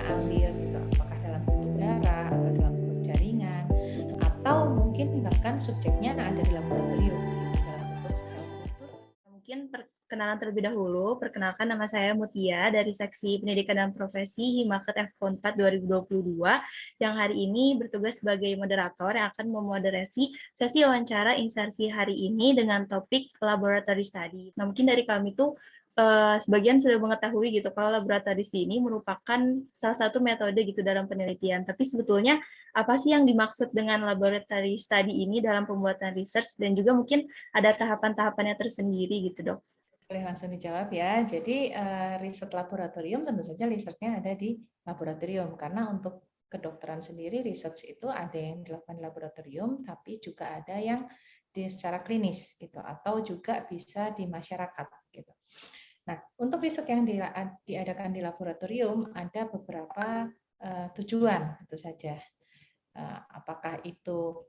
kita ambil gitu, apakah dalam bentuk darah atau dalam bentuk jaringan, atau mungkin bahkan subjeknya ada di laboratorium gitu, dalam bentuk sel kultur. Mungkin perkenalan terlebih dahulu. Perkenalkan, nama saya Mutia dari Seksi Pendidikan dan Profesi Himaket F4 2022 yang hari ini bertugas sebagai moderator yang akan memoderasi sesi wawancara insersi hari ini dengan topik laboratory study. Nah, mungkin dari kami tuh sebagian sudah mengetahui gitu kalau laboratory ini merupakan salah satu metode gitu dalam penelitian. Tapi sebetulnya apa sih yang dimaksud dengan laboratory study ini dalam pembuatan research, dan juga mungkin ada tahapan-tahapannya tersendiri gitu, Dok? Boleh langsung dijawab ya. Jadi riset laboratorium tentu saja risetnya ada di laboratorium, karena untuk kedokteran sendiri research itu ada yang dilakukan di laboratorium, tapi juga ada yang secara klinis gitu, atau juga bisa di masyarakat gitu. Nah, untuk riset yang diadakan di laboratorium ada beberapa tujuan tentu saja. Apakah itu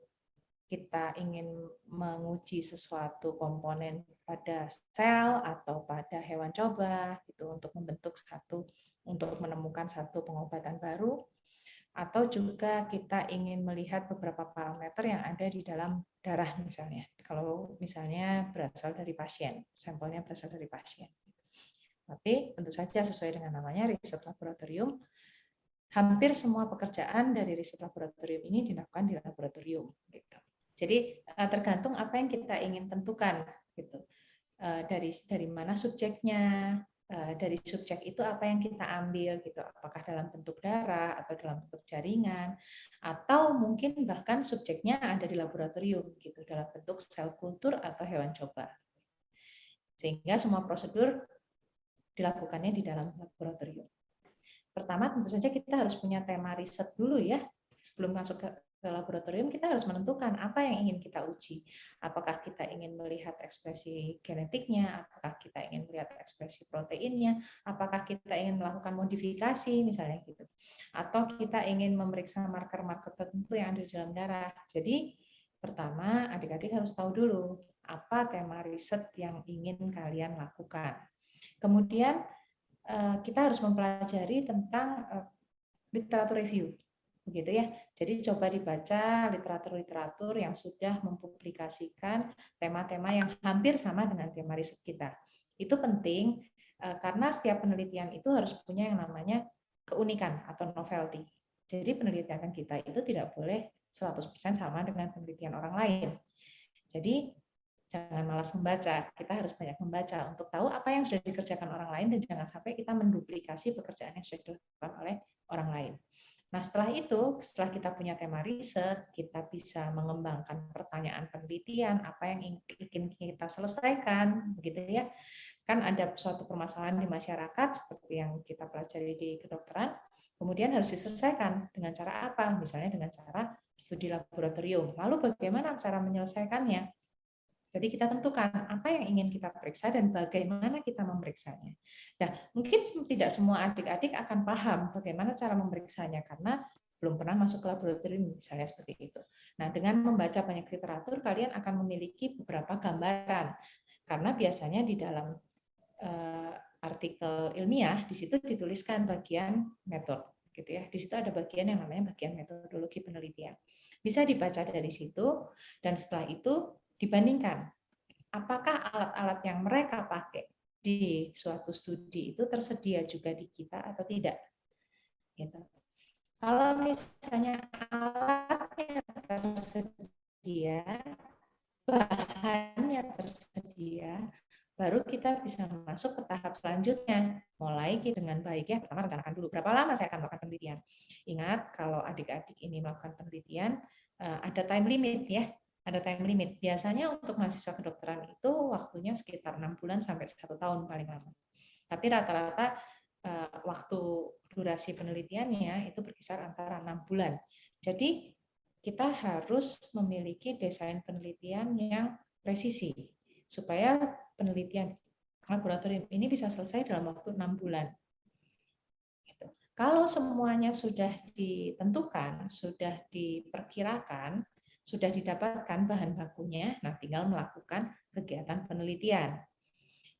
kita ingin menguji sesuatu komponen pada sel atau pada hewan coba gitu untuk menemukan satu pengobatan baru, atau juga kita ingin melihat beberapa parameter yang ada di dalam darah misalnya. Kalau misalnya berasal dari pasien, sampelnya berasal dari pasien. Tapi tentu saja sesuai dengan namanya riset laboratorium, hampir semua pekerjaan dari riset laboratorium ini dilakukan di laboratorium gitu. Jadi tergantung apa yang kita ingin tentukan gitu. Dari mana subjeknya, dari subjek itu apa yang kita ambil gitu. Apakah dalam bentuk darah atau dalam bentuk jaringan, atau mungkin bahkan subjeknya ada di laboratorium gitu dalam bentuk sel kultur atau hewan coba. Sehingga semua prosedur dilakukannya di dalam laboratorium. Pertama tentu saja kita harus punya tema riset dulu ya. Sebelum masuk ke laboratorium kita harus menentukan apa yang ingin kita uji. Apakah kita ingin melihat ekspresi genetiknya, apakah kita ingin melihat ekspresi proteinnya, apakah kita ingin melakukan modifikasi misalnya gitu. Atau kita ingin memeriksa marker-marker tertentu yang ada di dalam darah. Jadi pertama adik-adik harus tahu dulu apa tema riset yang ingin kalian lakukan. Kemudian kita harus mempelajari tentang literatur review, begitu ya. Jadi coba dibaca literatur-literatur yang sudah mempublikasikan tema-tema yang hampir sama dengan tema riset kita. Itu penting karena setiap penelitian itu harus punya yang namanya keunikan atau novelty. Jadi penelitian kita itu tidak boleh 100% sama dengan penelitian orang lain. Jadi jangan malas membaca, kita harus banyak membaca untuk tahu apa yang sudah dikerjakan orang lain dan jangan sampai kita menduplikasi pekerjaan yang sudah dilakukan oleh orang lain. Nah, setelah kita punya tema riset, kita bisa mengembangkan pertanyaan penelitian, apa yang ingin kita selesaikan, begitu ya. Kan ada suatu permasalahan di masyarakat seperti yang kita pelajari di kedokteran, kemudian harus diselesaikan dengan cara apa? Misalnya dengan cara studi laboratorium. Lalu bagaimana cara menyelesaikannya? Jadi kita tentukan apa yang ingin kita periksa dan bagaimana kita memeriksanya. Nah, mungkin tidak semua adik-adik akan paham bagaimana cara memeriksanya karena belum pernah masuk ke laboratorium misalnya seperti itu. Nah, dengan membaca banyak literatur kalian akan memiliki beberapa gambaran karena biasanya di dalam artikel ilmiah di situ dituliskan bagian metode gitu ya. Di situ ada bagian yang namanya bagian metodologi penelitian. Bisa dibaca dari situ dan setelah itu dibandingkan apakah alat-alat yang mereka pakai di suatu studi itu tersedia juga di kita atau tidak. Gitu. Kalau misalnya alatnya tersedia, bahannya tersedia, baru kita bisa masuk ke tahap selanjutnya. Mulai dengan baik ya, pertama rencanakan dulu berapa lama saya akan melakukan penelitian. Ingat kalau adik-adik ini melakukan penelitian, ada time limit ya. Ada time limit. Biasanya untuk mahasiswa kedokteran itu waktunya sekitar 6 bulan sampai 1 tahun paling lama. Tapi rata-rata waktu durasi penelitiannya itu berkisar antara 6 bulan. Jadi kita harus memiliki desain penelitian yang presisi supaya penelitian laboratorium ini bisa selesai dalam waktu 6 bulan. Gitu. Kalau semuanya sudah ditentukan, sudah diperkirakan, sudah didapatkan bahan bakunya, nah tinggal melakukan kegiatan penelitian.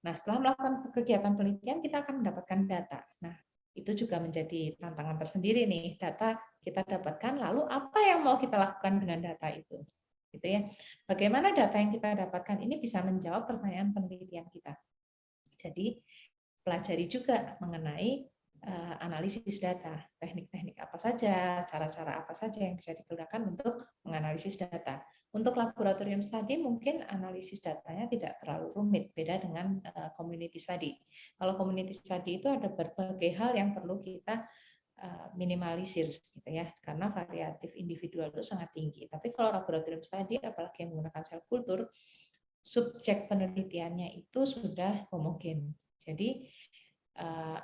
Nah, setelah melakukan kegiatan penelitian, kita akan mendapatkan data. Nah, Itu juga menjadi tantangan tersendiri nih. Data kita dapatkan, lalu apa yang mau kita lakukan dengan data itu? Gitu ya. Bagaimana data yang kita dapatkan ini bisa menjawab pertanyaan penelitian kita. Jadi pelajari juga mengenai analisis data, teknik-teknik apa saja, cara-cara apa saja yang bisa digunakan untuk menganalisis data. Untuk laboratorium study mungkin analisis datanya tidak terlalu rumit, beda dengan community study. Kalau community study itu ada berbagai hal yang perlu kita minimalisir, gitu ya, karena variatif individual itu sangat tinggi. Tapi kalau laboratorium study, apalagi yang menggunakan sel kultur, subjek penelitiannya itu sudah homogen. Jadi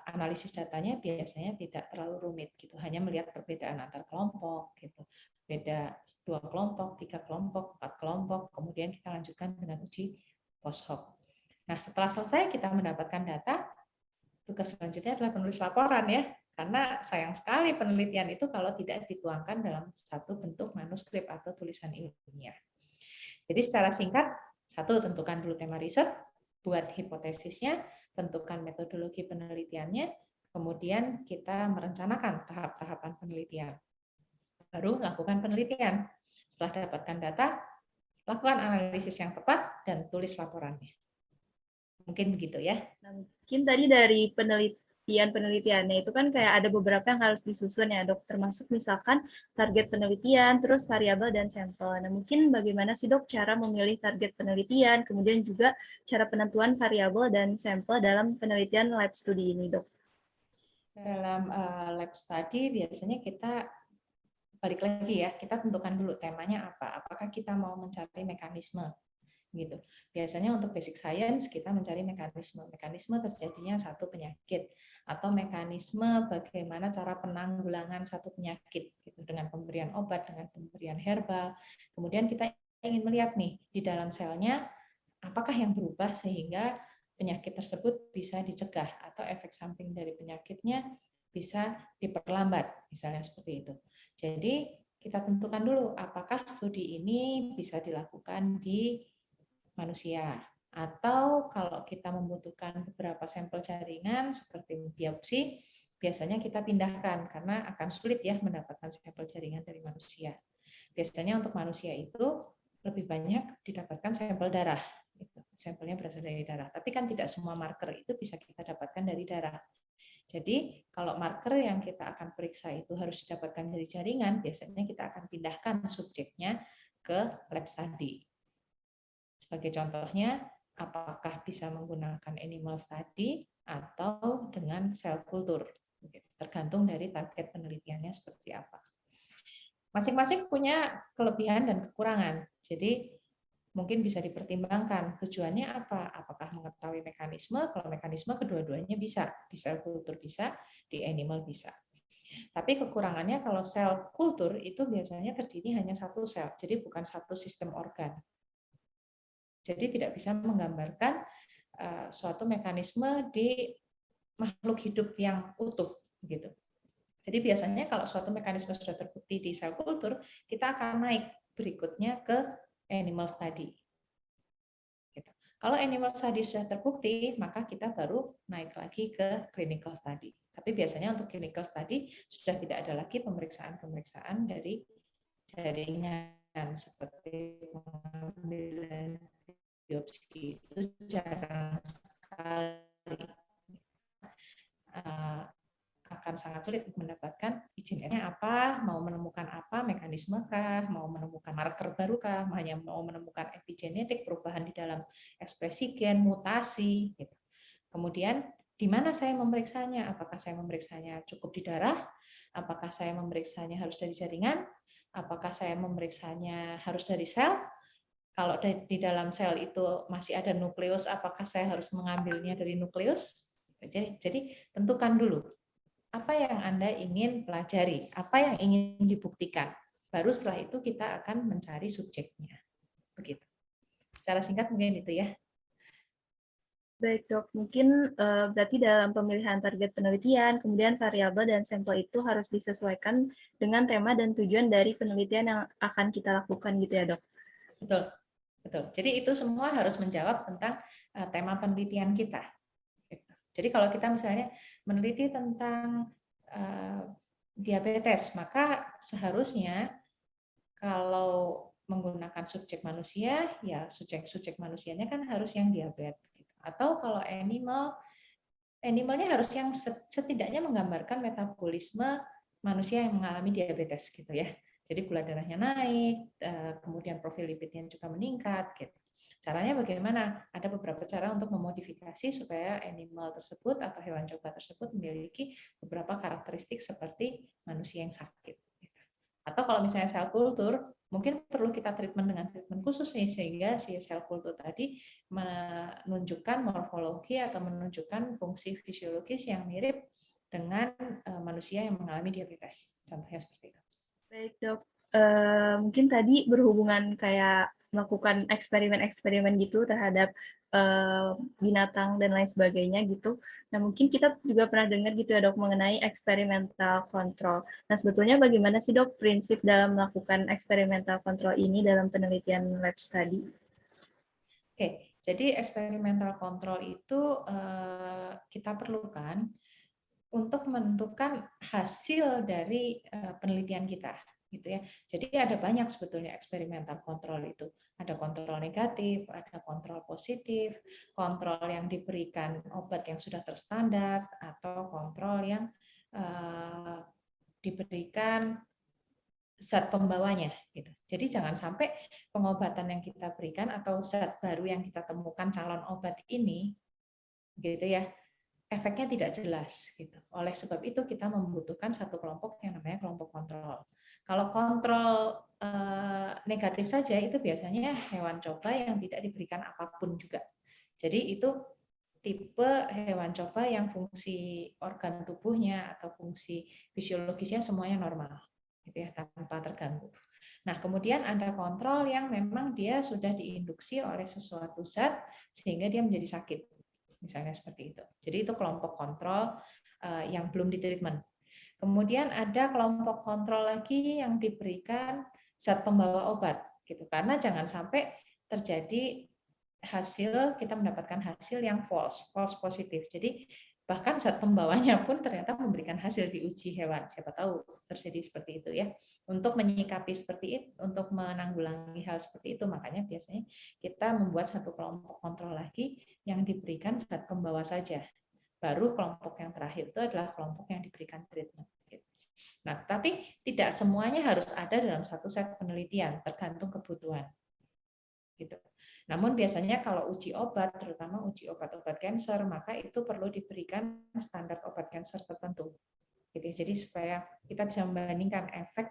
analisis datanya biasanya tidak terlalu rumit gitu, hanya melihat perbedaan antar kelompok gitu, beda 2 kelompok, 3 kelompok, 4 kelompok, kemudian kita lanjutkan dengan uji post hoc. Nah, setelah selesai kita mendapatkan data, tugas selanjutnya adalah penulis laporan ya, karena sayang sekali penelitian itu kalau tidak dituangkan dalam satu bentuk manuskrip atau tulisan ilmiah. Jadi secara singkat, satu, tentukan dulu tema riset, buat hipotesisnya, tentukan metodologi penelitiannya, kemudian kita merencanakan tahap-tahapan penelitian. Baru lakukan penelitian. Setelah dapatkan data, lakukan analisis yang tepat, dan tulis laporannya. Mungkin begitu ya. Nah, mungkin tadi dari penelitiannya itu kan kayak ada beberapa yang harus disusun ya dok, termasuk misalkan target penelitian, terus variabel dan sampel. Nah mungkin bagaimana sih dok cara memilih target penelitian, kemudian juga cara penentuan variabel dan sampel dalam penelitian lab study ini dok? Dalam lab study biasanya kita balik lagi ya, kita tentukan dulu temanya apa. Apakah kita mau mencari mekanisme gitu. Biasanya untuk basic science kita mencari mekanisme terjadinya satu penyakit atau mekanisme bagaimana cara penanggulangan satu penyakit gitu, dengan pemberian obat, dengan pemberian herbal. Kemudian kita ingin melihat nih di dalam selnya apakah yang berubah sehingga penyakit tersebut bisa dicegah atau efek samping dari penyakitnya bisa diperlambat, misalnya seperti itu. Jadi kita tentukan dulu apakah studi ini bisa dilakukan di manusia, atau kalau kita membutuhkan beberapa sampel jaringan seperti biopsi, biasanya kita pindahkan karena akan sulit ya mendapatkan sampel jaringan dari manusia. Biasanya untuk manusia itu lebih banyak didapatkan sampel darah, sampelnya berasal dari darah. Tapi kan tidak semua marker itu bisa kita dapatkan dari darah. Jadi kalau marker yang kita akan periksa itu harus didapatkan dari jaringan, biasanya kita akan pindahkan subjeknya ke lab study. Sebagai contohnya, apakah bisa menggunakan animal study atau dengan sel kultur, tergantung dari target penelitiannya seperti apa. Masing-masing punya kelebihan dan kekurangan, jadi mungkin bisa dipertimbangkan tujuannya apa, apakah mengetahui mekanisme, kalau mekanisme kedua-duanya bisa, di sel kultur bisa, di animal bisa. Tapi kekurangannya kalau sel kultur itu biasanya terdiri hanya satu sel, jadi bukan satu sistem organ. Jadi tidak bisa menggambarkan suatu mekanisme di makhluk hidup yang utuh, gitu. Jadi biasanya kalau suatu mekanisme sudah terbukti di sel kultur, kita akan naik berikutnya ke animal study. Gitu. Kalau animal study sudah terbukti, maka kita baru naik lagi ke clinical study. Tapi biasanya untuk clinical study sudah tidak ada lagi pemeriksaan-pemeriksaan dari jaringan seperti pengambilan biopsi, itu jarang sekali. Akan sangat sulit mendapatkan izinnya apa, mau menemukan apa, mekanisme kah, mau menemukan marker baru kah, hanya mau menemukan epigenetik, perubahan di dalam ekspresi gen, mutasi. Gitu. Kemudian di mana saya memeriksanya? Apakah saya memeriksanya cukup di darah? Apakah saya memeriksanya harus dari jaringan? Apakah saya memeriksanya harus dari sel? Kalau di dalam sel itu masih ada nukleus, apakah saya harus mengambilnya dari nukleus? Jadi tentukan dulu apa yang Anda ingin pelajari, apa yang ingin dibuktikan. Baru setelah itu kita akan mencari subjeknya. Begitu. Secara singkat mungkin itu ya. Baik dok, mungkin berarti dalam pemilihan target penelitian, kemudian variabel dan sampel itu harus disesuaikan dengan tema dan tujuan dari penelitian yang akan kita lakukan gitu ya dok? Betul, betul. Jadi itu semua harus menjawab tentang tema penelitian kita. Jadi kalau kita misalnya meneliti tentang diabetes, maka seharusnya kalau menggunakan subjek manusia, ya subjek manusianya kan harus yang diabetes. Atau kalau animalnya harus yang setidaknya menggambarkan metabolisme manusia yang mengalami diabetes gitu ya. Jadi gula darahnya naik, kemudian profil lipidnya juga meningkat gitu. Caranya bagaimana? Ada beberapa cara untuk memodifikasi supaya animal tersebut atau hewan coba tersebut memiliki beberapa karakteristik seperti manusia yang sakit. Atau kalau misalnya sel kultur, mungkin perlu kita treatment dengan treatment khusus nih, sehingga si sel kultur tadi menunjukkan morfologi atau menunjukkan fungsi fisiologis yang mirip dengan manusia yang mengalami diabetes. Contohnya seperti itu. Baik, Dok. Mungkin tadi berhubungan kayak melakukan eksperimen-eksperimen gitu terhadap binatang dan lain sebagainya gitu. Nah, mungkin kita juga pernah dengar gitu ya, Dok, mengenai experimental control. Nah, sebetulnya bagaimana sih, Dok, prinsip dalam melakukan experimental control ini dalam penelitian lab study? Oke, jadi experimental control itu kita perlukan untuk menentukan hasil dari penelitian kita, gitu ya. Jadi ada banyak sebetulnya eksperimental kontrol itu. Ada kontrol negatif, ada kontrol positif, kontrol yang diberikan obat yang sudah terstandar, atau kontrol yang diberikan zat pembawanya, gitu. Jadi jangan sampai pengobatan yang kita berikan atau zat baru yang kita temukan calon obat ini, gitu ya, efeknya tidak jelas gitu. Oleh sebab itu kita membutuhkan satu kelompok yang namanya kelompok kontrol. Kalau kontrol negatif saja itu biasanya hewan coba yang tidak diberikan apapun juga. Jadi itu tipe hewan coba yang fungsi organ tubuhnya atau fungsi fisiologisnya semuanya normal, gitu ya, tanpa terganggu. Nah, kemudian ada kontrol yang memang dia sudah diinduksi oleh sesuatu zat sehingga dia menjadi sakit. Misalnya seperti itu. Jadi itu kelompok kontrol yang belum ditreatment. Kemudian ada kelompok kontrol lagi yang diberikan zat pembawa obat, gitu. Karena jangan sampai terjadi kita mendapatkan hasil yang false positif. Jadi bahkan zat pembawanya pun ternyata memberikan hasil di uji hewan. Siapa tahu terjadi seperti itu ya. Untuk menyikapi seperti itu, untuk menanggulangi hal seperti itu, makanya biasanya kita membuat satu kelompok kontrol lagi yang diberikan zat pembawa saja. Baru kelompok yang terakhir itu adalah kelompok yang diberikan treatment. Nah, tapi tidak semuanya harus ada dalam satu set penelitian, tergantung kebutuhan. Gitu. Namun biasanya kalau uji obat, terutama uji obat-obat kanker, maka itu perlu diberikan standar obat kanker tertentu. Jadi supaya kita bisa membandingkan efek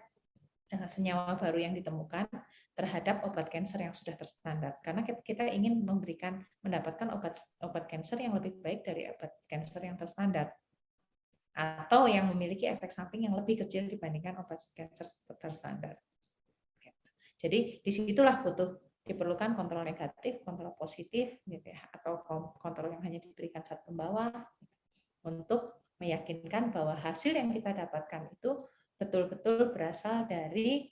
senyawa baru yang ditemukan terhadap obat kanker yang sudah terstandar. Karena kita ingin mendapatkan obat kanker yang lebih baik dari obat kanker yang terstandar, atau yang memiliki efek samping yang lebih kecil dibandingkan obat kanker terstandar. Jadi disitulah diperlukan kontrol negatif, kontrol positif, gitu ya, atau kontrol yang hanya diberikan zat pembawa untuk meyakinkan bahwa hasil yang kita dapatkan itu betul-betul berasal dari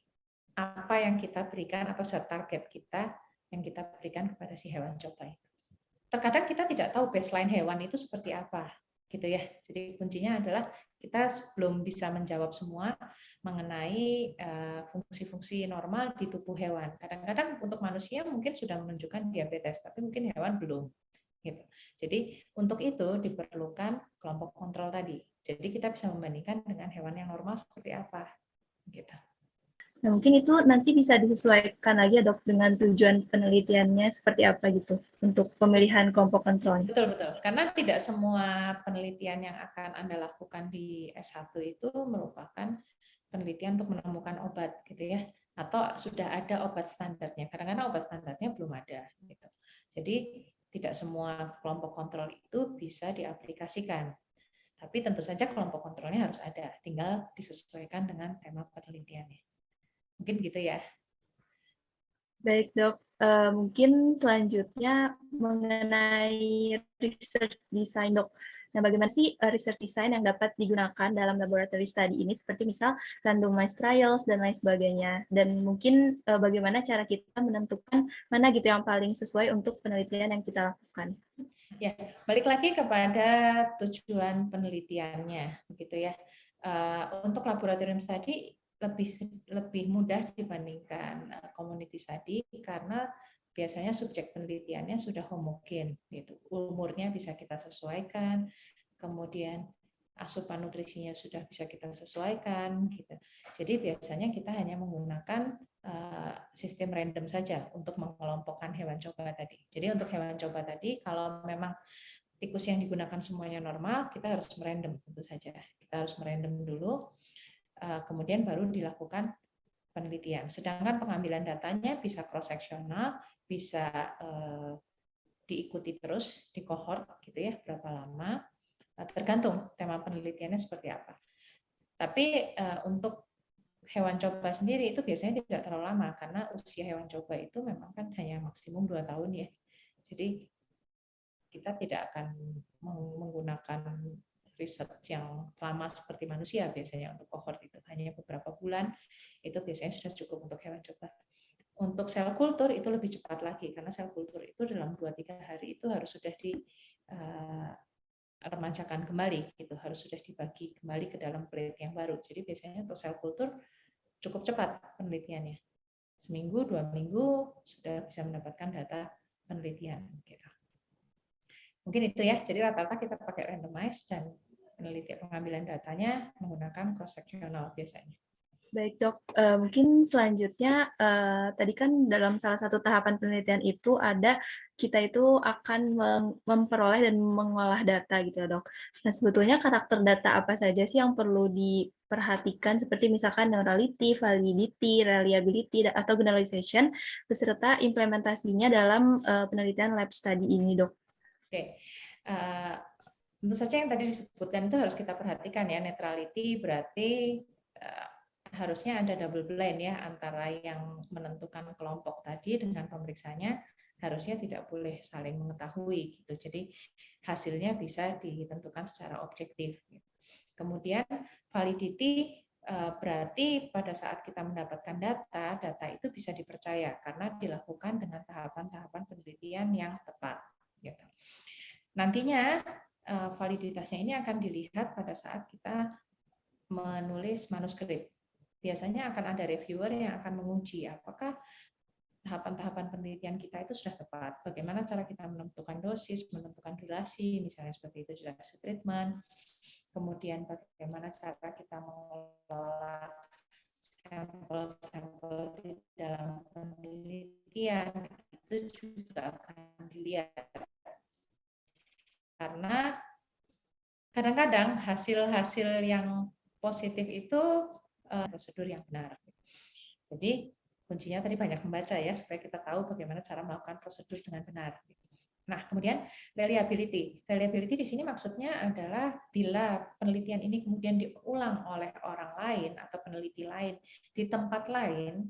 apa yang kita berikan atau zat target kita yang kita berikan kepada si hewan coba itu. Terkadang kita tidak tahu baseline hewan itu seperti apa, gitu ya. Jadi kuncinya adalah kita belum bisa menjawab semua mengenai fungsi-fungsi normal di tubuh hewan. Kadang-kadang untuk manusia mungkin sudah menunjukkan diabetes, tapi mungkin hewan belum. Gitu. Jadi untuk itu diperlukan kelompok kontrol tadi. Jadi kita bisa membandingkan dengan hewan yang normal seperti apa. Gitu. Nah, mungkin itu nanti bisa disesuaikan lagi ya, Dok, dengan tujuan penelitiannya seperti apa gitu untuk pemilihan kelompok kontrolnya. Betul. Karena tidak semua penelitian yang akan Anda lakukan di S1 itu merupakan penelitian untuk menemukan obat, gitu ya. Atau sudah ada obat standarnya. Kadang-kadang obat standarnya belum ada. Gitu. Jadi tidak semua kelompok kontrol itu bisa diaplikasikan. Tapi tentu saja kelompok kontrolnya harus ada, tinggal disesuaikan dengan tema penelitiannya. Mungkin gitu ya. Baik, Dok. Mungkin selanjutnya mengenai research design, Dok. Nah, bagaimana sih research design yang dapat digunakan dalam laboratory study ini, seperti misal randomized trials dan lain sebagainya. Dan mungkin bagaimana cara kita menentukan mana gitu yang paling sesuai untuk penelitian yang kita lakukan. Ya, balik lagi kepada tujuan penelitiannya, begitu ya. Untuk laboratorium study lebih mudah dibandingkan community study karena biasanya subjek penelitiannya sudah homogen, gitu. Umurnya bisa kita sesuaikan, kemudian asupan nutrisinya sudah bisa kita sesuaikan, gitu. Jadi biasanya kita hanya menggunakan sistem random saja untuk mengelompokkan hewan coba tadi. Jadi untuk hewan coba tadi, kalau memang tikus yang digunakan semuanya normal, kita harus merandom tentu saja. Kita harus merandom dulu, kemudian baru dilakukan penelitian. Sedangkan pengambilan datanya bisa cross-sectional, bisa diikuti terus di cohort gitu ya, berapa lama, tergantung tema penelitiannya seperti apa. Tapi untuk hewan coba sendiri itu biasanya tidak terlalu lama karena usia hewan coba itu memang kan hanya maksimum 2 tahun ya. Jadi kita tidak akan menggunakan riset yang lama seperti manusia biasanya untuk cohort itu hanya beberapa bulan itu biasanya sudah cukup untuk hewan coba. Untuk sel kultur itu lebih cepat lagi karena sel kultur itu dalam 2-3 hari itu harus sudah di remajakan kembali gitu, harus sudah dibagi kembali ke dalam plate yang baru. Jadi biasanya untuk sel kultur cukup cepat penelitiannya. Seminggu, 2 minggu sudah bisa mendapatkan data penelitian. Gitu. Mungkin itu ya, jadi rata-rata kita pakai randomize dan penelitian pengambilan datanya menggunakan cross-sectional biasanya. Baik dok, mungkin selanjutnya tadi kan dalam salah satu tahapan penelitian itu ada kita itu akan memperoleh dan mengolah data gitu ya dok. Nah sebetulnya karakter data apa saja sih yang perlu diperhatikan seperti misalkan neurality, validity, reliability, atau generalization beserta implementasinya dalam penelitian lab study ini dok. Oke, tentu saja yang tadi disebutkan itu harus kita perhatikan ya. Neutrality berarti harusnya ada double blind ya antara yang menentukan kelompok tadi dengan pemeriksanya harusnya tidak boleh saling mengetahui gitu. Jadi hasilnya bisa ditentukan secara objektif. Kemudian validity berarti pada saat kita mendapatkan data, data itu bisa dipercaya karena dilakukan dengan tahapan-tahapan penelitian yang tepat. Gitu. Nantinya validitasnya ini akan dilihat pada saat kita menulis manuskrip. Biasanya akan ada reviewer yang akan menguji apakah tahapan-tahapan penelitian kita itu sudah tepat. Bagaimana cara kita menentukan dosis, menentukan durasi, misalnya seperti itu durasi treatment. Kemudian bagaimana cara kita mengelola sampel-sampel di dalam penelitian itu juga akan dilihat. Karena kadang-kadang hasil-hasil yang positif itu prosedur yang benar. Jadi kuncinya tadi banyak membaca ya supaya kita tahu bagaimana cara melakukan prosedur dengan benar. Nah, kemudian reliability. Reliability di sini maksudnya adalah bila penelitian ini kemudian diulang oleh orang lain atau peneliti lain di tempat lain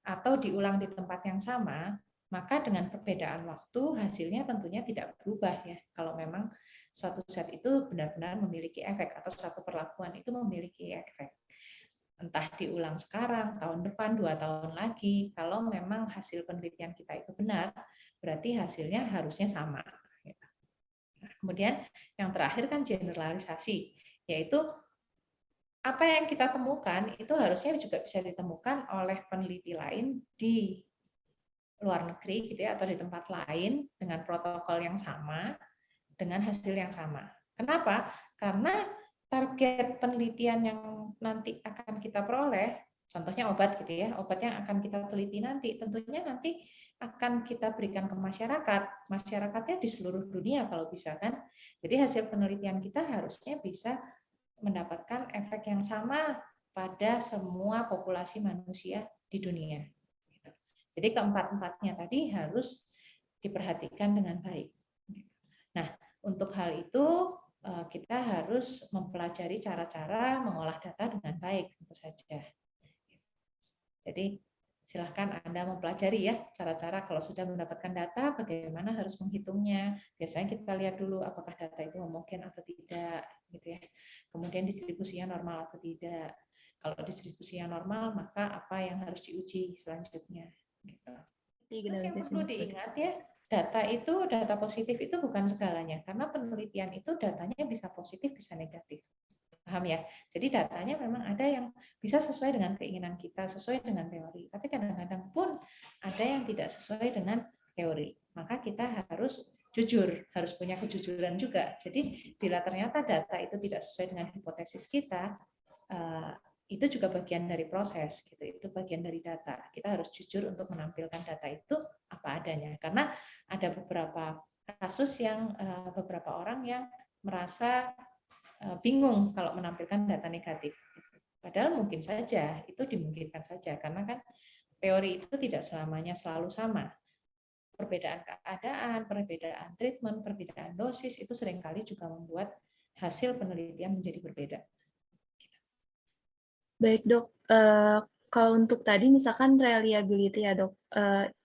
atau diulang di tempat yang sama, maka dengan perbedaan waktu hasilnya tentunya tidak berubah ya. Kalau memang suatu zat itu benar-benar memiliki efek atau suatu perlakuan itu memiliki efek. Entah diulang sekarang, tahun depan, 2 tahun lagi, kalau memang hasil penelitian kita itu benar, berarti hasilnya harusnya sama. Nah, kemudian yang terakhir kan generalisasi, yaitu apa yang kita temukan itu harusnya juga bisa ditemukan oleh peneliti lain di luar negeri gitu ya, atau di tempat lain dengan protokol yang sama, dengan hasil yang sama. Kenapa? Karena target penelitian yang nanti akan kita peroleh, contohnya obat gitu ya, obat yang akan kita teliti nanti, tentunya nanti akan kita berikan ke masyarakat. Masyarakatnya di seluruh dunia kalau bisa kan. Jadi hasil penelitian kita harusnya bisa mendapatkan efek yang sama pada semua populasi manusia di dunia. Jadi keempat-empatnya tadi harus diperhatikan dengan baik. Nah, untuk hal itu kita harus mempelajari cara-cara mengolah data dengan baik tentu saja. Jadi silahkan Anda mempelajari ya cara-cara kalau sudah mendapatkan data bagaimana harus menghitungnya. Biasanya kita lihat dulu apakah data itu homogen atau tidak gitu ya. Kemudian distribusinya normal atau tidak. Kalau distribusinya normal maka apa yang harus diuji selanjutnya gitu. Terus yang perlu diingat ya, data positif itu bukan segalanya, karena penelitian itu datanya bisa positif, bisa negatif. Paham ya? Jadi datanya memang ada yang bisa sesuai dengan keinginan kita, sesuai dengan teori. Tapi kadang-kadang pun ada yang tidak sesuai dengan teori. Maka kita harus jujur, harus punya kejujuran juga. Jadi bila ternyata data itu tidak sesuai dengan hipotesis kita, itu juga bagian dari proses, gitu. Itu bagian dari data. Kita harus jujur untuk menampilkan data itu apa adanya. Karena ada beberapa kasus yang beberapa orang yang merasa bingung kalau menampilkan data negatif. Padahal mungkin saja, itu dimungkinkan saja, karena kan teori itu tidak selamanya selalu sama. Perbedaan keadaan, perbedaan treatment, perbedaan dosis, itu seringkali juga membuat hasil penelitian menjadi berbeda. Baik dok, kalau untuk tadi misalkan reliability ya dok,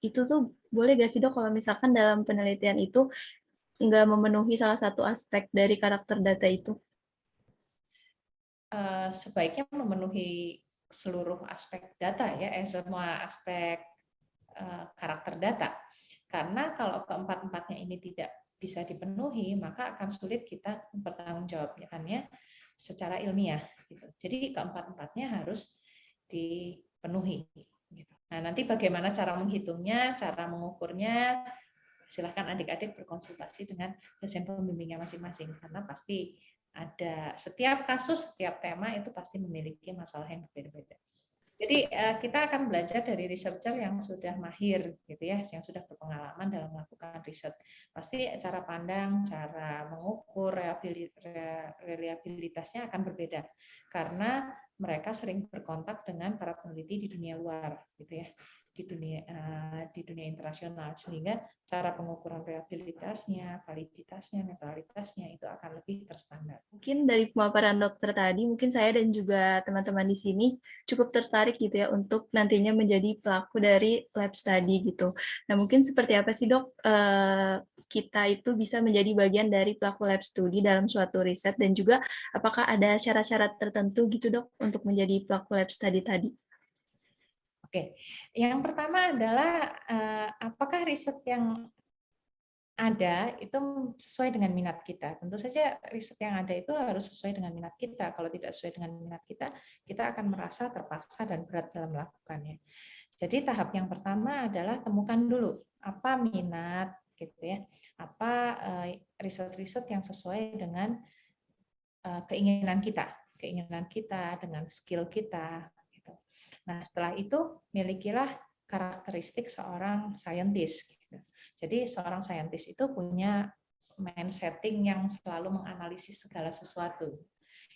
itu tuh boleh gak sih dok kalau misalkan dalam penelitian itu nggak memenuhi salah satu aspek dari karakter data itu? Sebaiknya memenuhi seluruh aspek data ya, semua aspek karakter data. Karena kalau keempat-empatnya ini tidak bisa dipenuhi, maka akan sulit kita mempertanggungjawabkannya secara ilmiah. Gitu. Jadi keempat-empatnya harus dipenuhi. Gitu. Nah, nanti bagaimana cara menghitungnya, cara mengukurnya, silahkan adik-adik berkonsultasi dengan dosen pembimbingnya masing-masing, karena pasti ada setiap kasus, setiap tema itu pasti memiliki masalah yang berbeda-beda. Jadi kita akan belajar dari researcher yang sudah mahir, gitu ya, yang sudah berpengalaman dalam melakukan riset. Pasti cara pandang, cara mengukur reliabilitasnya akan berbeda, karena mereka sering berkontak dengan para peneliti di dunia luar, gitu ya, di dunia internasional, sehingga cara pengukuran reliabilitasnya, validitasnya, netralitasnya itu akan lebih terstandar. Mungkin dari pemaparan dokter tadi, mungkin saya dan juga teman-teman di sini cukup tertarik gitu ya untuk nantinya menjadi pelaku dari lab study gitu. Nah mungkin seperti apa sih dok kita itu bisa menjadi bagian dari pelaku lab study dalam suatu riset, dan juga apakah ada syarat-syarat tertentu gitu dok untuk menjadi pelaku lab study tadi? Oke, yang pertama adalah apakah riset yang ada itu sesuai dengan minat kita. Tentu saja riset yang ada itu harus sesuai dengan minat kita. Kalau tidak sesuai dengan minat kita, kita akan merasa terpaksa dan berat dalam melakukannya. Jadi tahap yang pertama adalah temukan dulu apa minat, gitu ya, apa riset-riset yang sesuai dengan keinginan kita dengan skill kita. Gitu. Nah setelah itu milikilah karakteristik seorang saintis. Gitu. Jadi seorang saintis itu punya mindsetting yang selalu menganalisis segala sesuatu.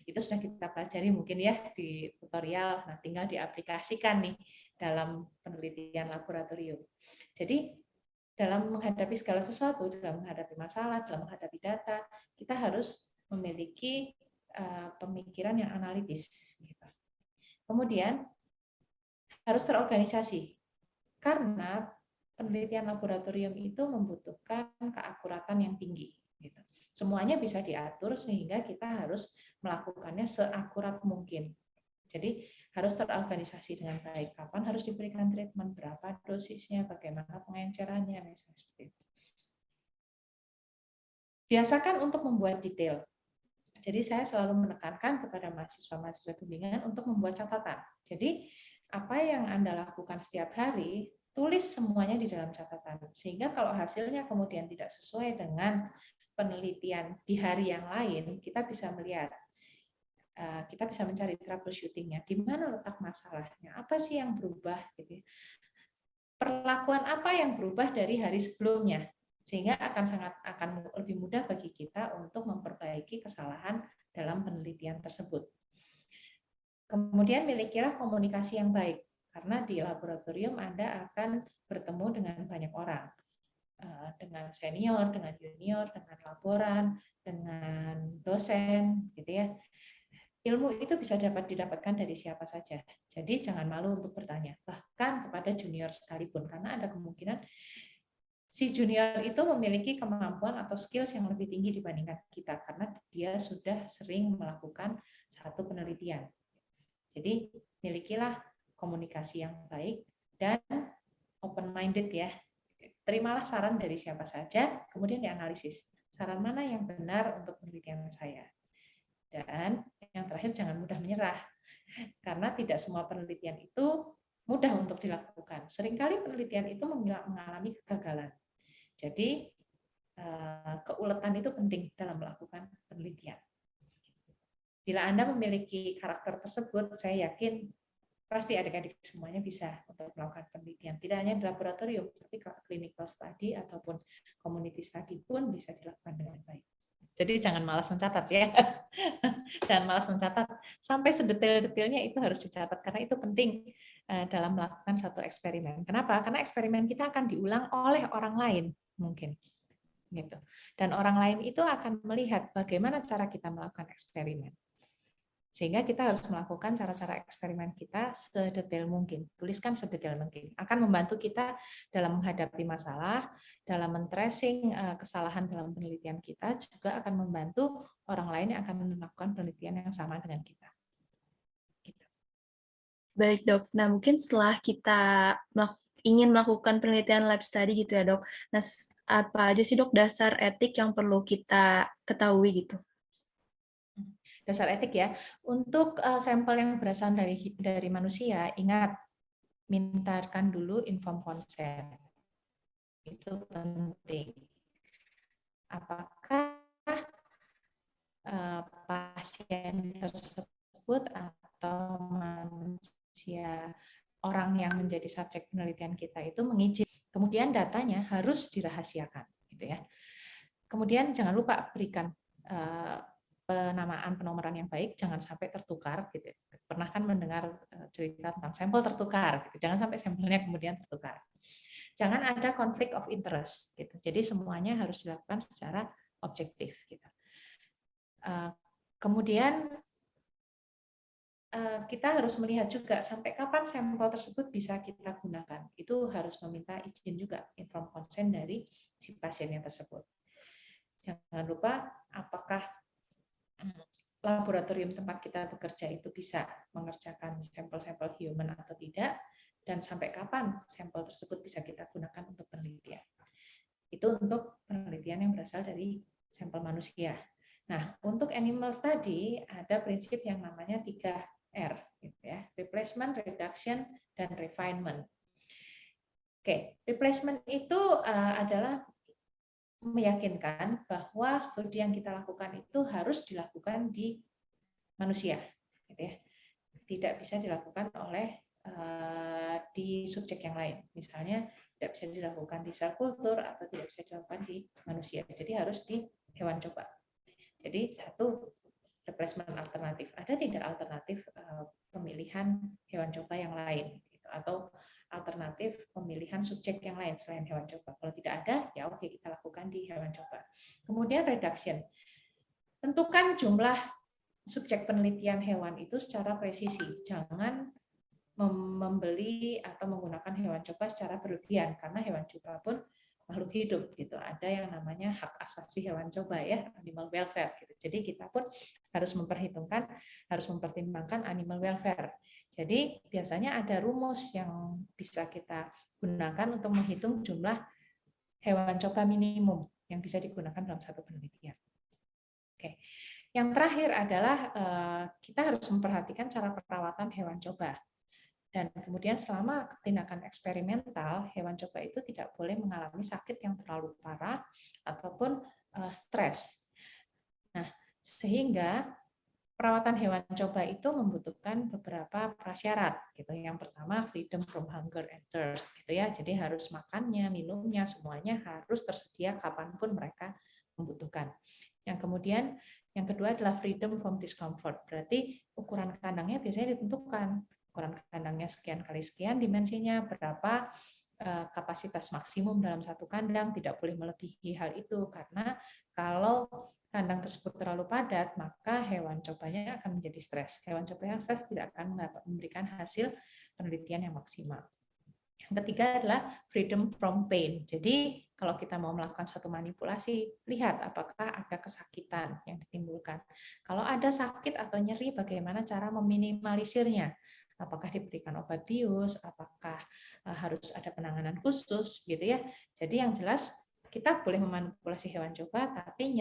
Itu sudah kita pelajari mungkin ya di tutorial, nah tinggal diaplikasikan nih dalam penelitian laboratorium. Jadi dalam menghadapi segala sesuatu, dalam menghadapi masalah, dalam menghadapi data, kita harus memiliki pemikiran yang analitis. Kemudian harus terorganisasi, karena penelitian laboratorium itu membutuhkan keakuratan yang tinggi. Semuanya bisa diatur sehingga kita harus melakukannya seakurat mungkin. Jadi harus terorganisasi dengan baik. Kapan harus diberikan treatment, berapa dosisnya, bagaimana pengencerannya, misalnya seperti itu. Biasakan untuk membuat detail. Jadi saya selalu menekankan kepada mahasiswa-mahasiswa bimbingan untuk membuat catatan. Jadi apa yang Anda lakukan setiap hari, tulis semuanya di dalam catatan. Sehingga kalau hasilnya kemudian tidak sesuai dengan penelitian di hari yang lain, kita bisa melihat, kita bisa mencari troubleshooting-nya, di mana letak masalahnya, apa sih yang berubah, gitu. Perlakuan apa yang berubah dari hari sebelumnya, sehingga akan lebih mudah bagi kita untuk memperbaiki kesalahan dalam penelitian tersebut. Kemudian milikilah komunikasi yang baik, karena di laboratorium Anda akan bertemu dengan banyak orang, dengan senior, dengan junior, dengan laboran, dengan dosen, gitu ya. Ilmu itu bisa dapat didapatkan dari siapa saja. Jadi jangan malu untuk bertanya, bahkan kepada junior sekalipun, karena ada kemungkinan si junior itu memiliki kemampuan atau skills yang lebih tinggi dibandingkan kita, karena dia sudah sering melakukan satu penelitian. Jadi milikilah komunikasi yang baik dan open-minded ya. terimalah saran dari siapa saja, kemudian dianalisis. Saran mana yang benar untuk penelitian saya. Dan yang terakhir, jangan mudah menyerah. Karena tidak semua penelitian itu mudah untuk dilakukan. Seringkali penelitian itu mengalami kegagalan. Jadi keuletan itu penting dalam melakukan penelitian. Bila Anda memiliki karakter tersebut, saya yakin pasti adik-adik semuanya bisa untuk melakukan penelitian. Tidak hanya di laboratorium, tapi clinical study ataupun community study pun bisa dilakukan dengan baik. Jadi jangan malas mencatat ya. Jangan malas mencatat. Sampai sedetail-detailnya itu harus dicatat, karena itu penting dalam melakukan satu eksperimen. Kenapa? Karena eksperimen kita akan diulang oleh orang lain mungkin. Gitu. Dan orang lain itu akan melihat bagaimana cara kita melakukan eksperimen. Sehingga kita harus melakukan cara-cara eksperimen kita sedetail mungkin. Tuliskan sedetail mungkin. Akan membantu kita dalam menghadapi masalah, dalam men-tracing kesalahan dalam penelitian kita, juga akan membantu orang lain yang akan melakukan penelitian yang sama dengan kita. Gitu. Baik dok, nah mungkin setelah kita ingin melakukan penelitian lab study gitu ya dok, nah apa aja sih dok dasar etik yang perlu kita ketahui gitu? Dasar etik ya, untuk sampel yang berasal dari manusia, ingat, mintakan dulu informed consent. Itu penting. Apakah pasien tersebut atau manusia, orang yang menjadi subjek penelitian kita itu mengizinkan. Kemudian datanya harus dirahasiakan, gitu ya. Kemudian jangan lupa berikan penamaan penomoran yang baik, jangan sampai tertukar. Gitu. Pernah kan mendengar cerita tentang sampel tertukar, gitu. Jangan sampai sampelnya kemudian tertukar. Jangan ada konflik of interest. Gitu. Jadi semuanya harus dilakukan secara objektif. Gitu. Kemudian kita harus melihat juga sampai kapan sampel tersebut bisa kita gunakan. Itu harus meminta izin juga, informed consent dari si pasiennya tersebut. Jangan lupa apakah laboratorium tempat kita bekerja itu bisa mengerjakan sampel-sampel human atau tidak, dan sampai kapan sampel tersebut bisa kita gunakan untuk penelitian. Itu untuk penelitian yang berasal dari sampel manusia. Nah, untuk animal study ada prinsip yang namanya 3R, gitu ya, replacement, reduction, dan refinement. Oke, replacement itu adalah meyakinkan bahwa studi yang kita lakukan itu harus dilakukan di manusia, gitu ya. Tidak bisa dilakukan oleh di subjek yang lain. Misalnya tidak bisa dilakukan di sel kultur atau tidak bisa dilakukan di manusia. Jadi harus di hewan coba. Jadi satu replacement alternatif. Ada tidak alternatif pemilihan hewan coba yang lain gitu, atau alternatif pemilihan subjek yang lain selain hewan coba. Kalau tidak ada, ya oke, kita lakukan di hewan coba. Kemudian reduction. Tentukan jumlah subjek penelitian hewan itu secara presisi. Jangan membeli atau menggunakan hewan coba secara berlebihan, karena hewan coba pun makhluk hidup gitu. Ada yang namanya hak asasi hewan coba ya, animal welfare gitu. Jadi kita pun harus mempertimbangkan animal welfare. Jadi biasanya ada rumus yang bisa kita gunakan untuk menghitung jumlah hewan coba minimum yang bisa digunakan dalam satu penelitian. Oke. Yang terakhir adalah kita harus memperhatikan cara perawatan hewan coba. Dan kemudian selama tindakan eksperimental, hewan coba itu tidak boleh mengalami sakit yang terlalu parah ataupun stres. Nah, sehingga perawatan hewan coba itu membutuhkan beberapa prasyarat. Gitu. Yang pertama, freedom from hunger and thirst. Gitu ya. Jadi harus makannya, minumnya, semuanya harus tersedia kapanpun mereka membutuhkan. Yang kemudian, yang kedua adalah freedom from discomfort. Berarti ukuran kandangnya biasanya ditentukan. Ukuran kandangnya sekian kali sekian, dimensinya berapa, kapasitas maksimum dalam satu kandang, tidak boleh melebihi hal itu, karena kalau kandang tersebut terlalu padat, maka hewan cobanya akan menjadi stres. Hewan coba yang stres tidak akan memberikan hasil penelitian yang maksimal. Yang ketiga adalah freedom from pain. Jadi kalau kita mau melakukan suatu manipulasi, lihat apakah ada kesakitan yang ditimbulkan. Kalau ada sakit atau nyeri, bagaimana cara meminimalisirnya. apakah diberikan obat bius, apakah harus ada penanganan khusus gitu ya. Jadi yang jelas kita boleh memanipulasi hewan coba, tapi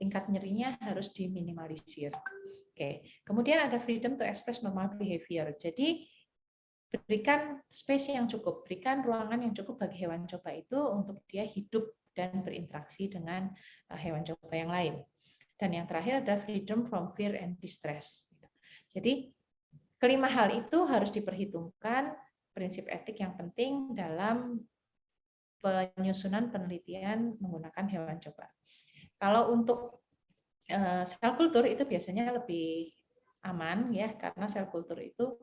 tingkat nyerinya harus diminimalisir. Oke. Kemudian ada freedom to express normal behavior. Jadi berikan space yang cukup, berikan ruangan yang cukup bagi hewan coba itu untuk dia hidup dan berinteraksi dengan hewan coba yang lain. Dan yang terakhir ada freedom from fear and distress. Jadi kelima hal itu harus diperhitungkan prinsip etik yang penting dalam penyusunan penelitian menggunakan hewan coba. Kalau untuk sel kultur itu biasanya lebih aman ya, karena sel kultur itu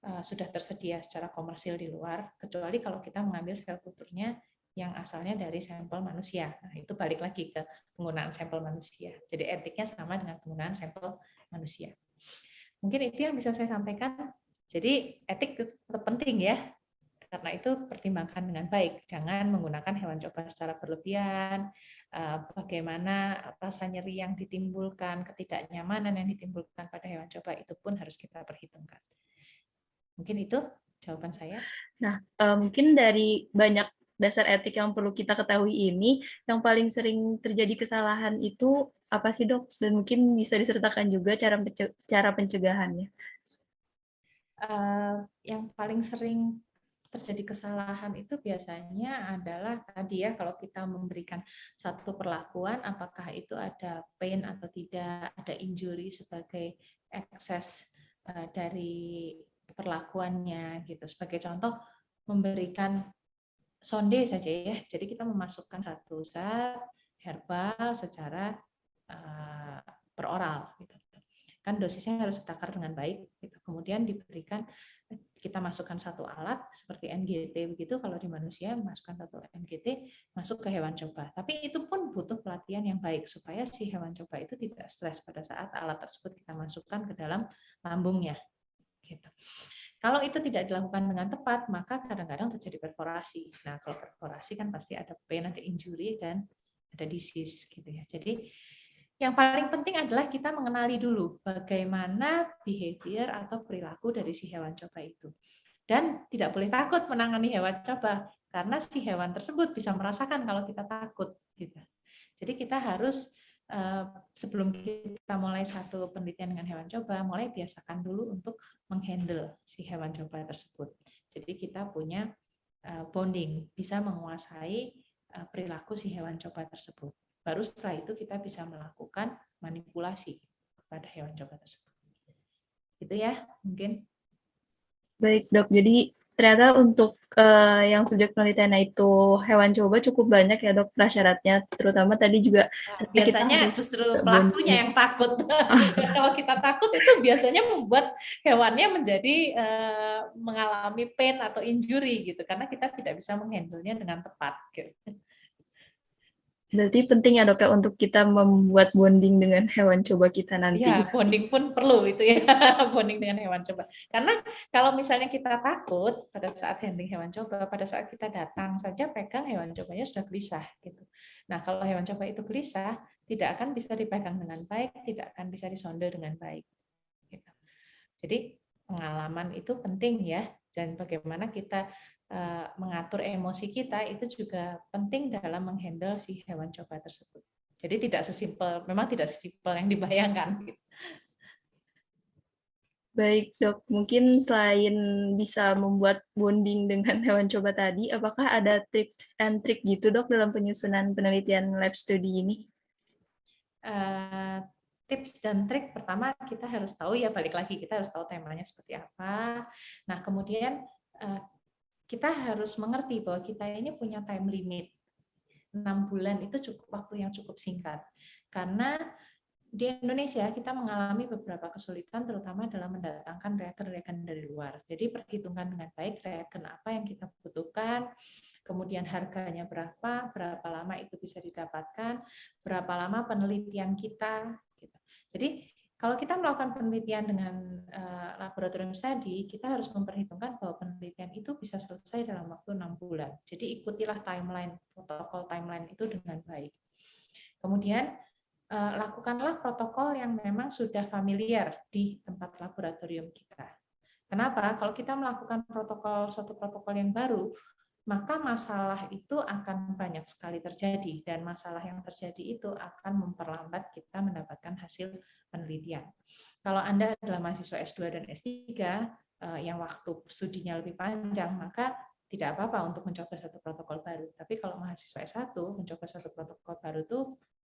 sudah tersedia secara komersil di luar, kecuali kalau kita mengambil sel kulturnya yang asalnya dari sampel manusia. Nah, itu balik lagi ke penggunaan sampel manusia. Jadi etiknya sama dengan penggunaan sampel manusia. Mungkin itu yang bisa saya sampaikan. Jadi etik tetap penting ya, karena itu pertimbangkan dengan baik. Jangan menggunakan hewan coba secara berlebihan, bagaimana rasa nyeri yang ditimbulkan, ketidaknyamanan yang ditimbulkan pada hewan coba itu pun harus kita perhitungkan. Mungkin itu jawaban saya. Nah, mungkin dari banyak dasar etik yang perlu kita ketahui ini, yang paling sering terjadi kesalahan itu apa sih, Dok? Dan mungkin bisa disertakan juga cara pencegahannya. Yang paling sering terjadi kesalahan itu biasanya adalah tadi ya, kalau kita memberikan satu perlakuan, apakah itu ada pain atau tidak, ada injury sebagai ekses dari perlakuannya gitu. Sebagai contoh, memberikan sonde saja ya. Jadi kita memasukkan satu zat herbal secara peroral gitu. Kan dosisnya harus ditakar dengan baik gitu. Kemudian diberikan, kita masukkan satu alat seperti NGT begitu, kalau di manusia masukkan satu NGT masuk ke hewan coba. Tapi itu pun butuh pelatihan yang baik supaya si hewan coba itu tidak stres pada saat alat tersebut kita masukkan ke dalam lambungnya gitu. Kalau itu tidak dilakukan dengan tepat, maka kadang-kadang terjadi perforasi. Nah, kalau perforasi kan pasti ada pain, ada injury, dan ada disease gitu ya. Jadi yang paling penting adalah kita mengenali dulu bagaimana behavior atau perilaku dari si hewan coba itu. Dan tidak boleh takut menangani hewan coba, karena si hewan tersebut bisa merasakan kalau kita takut. Gitu. Jadi kita harus sebelum kita mulai satu penelitian dengan hewan coba, mulai biasakan dulu untuk menghandle si hewan coba tersebut. Jadi kita punya bonding, bisa menguasai perilaku si hewan coba tersebut. Baru setelah itu kita bisa melakukan manipulasi kepada hewan coba tersebut. Itu ya, mungkin. Baik, Dok. Jadi ternyata untuk yang subjek penelitiannya itu hewan coba cukup banyak ya, Dok, prasyaratnya. Terutama tadi juga biasanya justru pelakunya yang takut. Kalau kita takut itu biasanya membuat hewannya menjadi mengalami pain atau injury gitu, karena kita tidak bisa menghandle-nya dengan tepat. Gitu. Berarti penting ya, Dok, ya, untuk kita membuat bonding dengan hewan coba kita nanti. Ya, bonding pun perlu itu ya, bonding dengan hewan coba. Karena kalau misalnya kita takut pada saat handling hewan coba, pada saat kita datang saja pegang hewan cobanya sudah gelisah gitu. Nah, kalau hewan coba itu gelisah, tidak akan bisa dipegang dengan baik, tidak akan bisa disonde dengan baik. Gitu. Jadi pengalaman itu penting ya, dan bagaimana kita mengatur emosi kita itu juga penting dalam menghandle si hewan coba tersebut. Jadi memang tidak sesimpel yang dibayangkan. Baik, Dok. Mungkin selain bisa membuat bonding dengan hewan coba tadi, apakah ada tips and trick gitu, Dok, dalam penyusunan penelitian lab study ini? Tips dan trik pertama kita harus tahu ya, balik lagi kita harus tahu temanya seperti apa. Nah, kemudian kita harus mengerti bahwa kita ini punya time limit. 6 bulan itu waktu yang cukup singkat. Karena di Indonesia kita mengalami beberapa kesulitan terutama dalam mendatangkan reagen-reagen dari luar. Jadi perhitungkan dengan baik reagen apa yang kita butuhkan, kemudian harganya berapa lama itu bisa didapatkan, berapa lama penelitian kita. Gitu. Jadi kalau kita melakukan penelitian dengan laboratorium study, kita harus memperhitungkan bahwa penelitian itu bisa selesai dalam waktu 6 bulan. Jadi ikutilah protokol timeline itu dengan baik. Kemudian lakukanlah protokol yang memang sudah familiar di tempat laboratorium kita. Kenapa? Kalau kita melakukan suatu protokol yang baru, maka masalah itu akan banyak sekali terjadi, dan masalah yang terjadi itu akan memperlambat kita mendapatkan hasil penelitian. Kalau Anda adalah mahasiswa S2 dan S3 yang waktu studinya lebih panjang, maka tidak apa-apa untuk mencoba satu protokol baru. Tapi kalau mahasiswa S1 mencoba satu protokol baru itu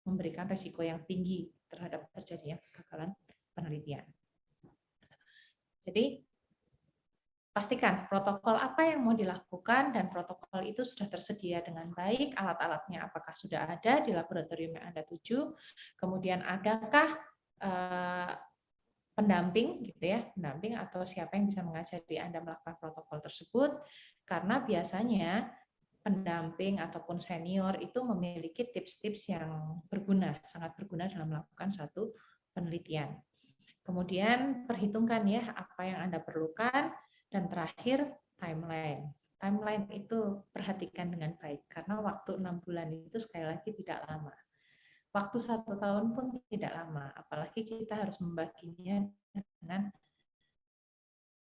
memberikan risiko yang tinggi terhadap terjadinya kegagalan penelitian. Jadi pastikan protokol apa yang mau dilakukan, dan protokol itu sudah tersedia dengan baik, alat-alatnya apakah sudah ada di laboratorium yang Anda tuju, kemudian adakah pendamping gitu ya, pendamping atau siapa yang bisa mengajari Anda melakukan protokol tersebut, karena biasanya pendamping ataupun senior itu memiliki tips-tips yang berguna, sangat berguna dalam melakukan satu penelitian. Kemudian perhitungkan ya apa yang Anda perlukan, dan terakhir timeline. Timeline itu perhatikan dengan baik, karena waktu 6 bulan itu sekali lagi tidak lama. Waktu 1 tahun pun tidak lama, apalagi kita harus membaginya dengan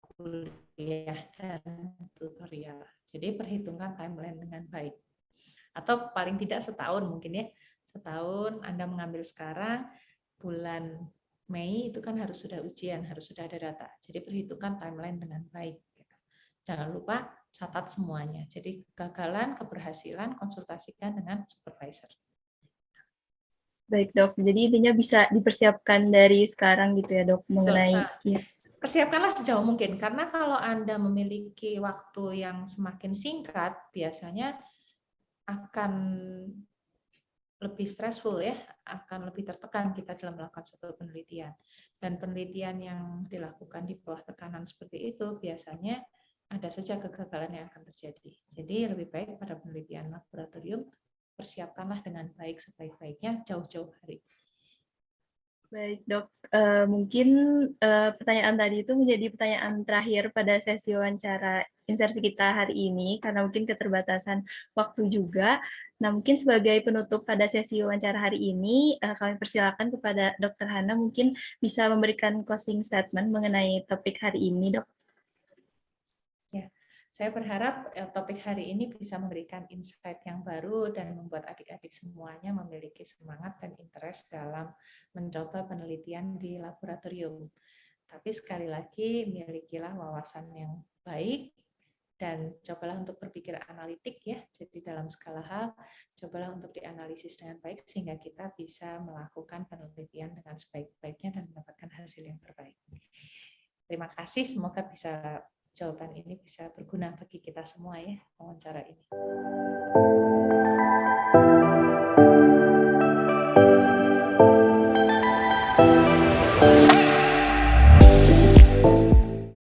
kuliah dan tutorial. Jadi perhitungkan timeline dengan baik. Atau paling tidak setahun mungkin ya. Setahun Anda mengambil sekarang, bulan Mei itu kan harus sudah ujian, harus sudah ada data. Jadi perhitungkan timeline dengan baik. Jangan lupa catat semuanya. Jadi kegagalan, keberhasilan, konsultasikan dengan supervisor. Baik dok, jadi intinya bisa dipersiapkan dari sekarang gitu ya dok, mengenai ya. Persiapkanlah sejauh mungkin, karena kalau Anda memiliki waktu yang semakin singkat, biasanya akan lebih stressful ya, akan lebih tertekan kita dalam melakukan suatu penelitian. Dan penelitian yang dilakukan di bawah tekanan seperti itu biasanya ada saja kegagalan yang akan terjadi. Jadi lebih baik pada penelitian laboratorium, persiapkanlah dengan baik sebaik-baiknya jauh-jauh hari. Baik dok, mungkin pertanyaan tadi itu menjadi pertanyaan terakhir pada sesi wawancara insersi kita hari ini, karena mungkin keterbatasan waktu juga. Nah mungkin sebagai penutup pada sesi wawancara hari ini, kami persilakan kepada Dr. Hana mungkin bisa memberikan closing statement mengenai topik hari ini dok. Ya, saya berharap topik hari ini bisa memberikan insight yang baru dan membuat adik-adik semuanya memiliki semangat dan interest dalam mencoba penelitian di laboratorium. Tapi sekali lagi, milikilah wawasan yang baik dan cobalah untuk berpikir analitik ya. Jadi dalam segala hal, cobalah untuk dianalisis dengan baik sehingga kita bisa melakukan penelitian dengan sebaik-baiknya dan mendapatkan hasil yang terbaik. Terima kasih, semoga jawaban ini bisa berguna bagi kita semua ya, wawancara ini.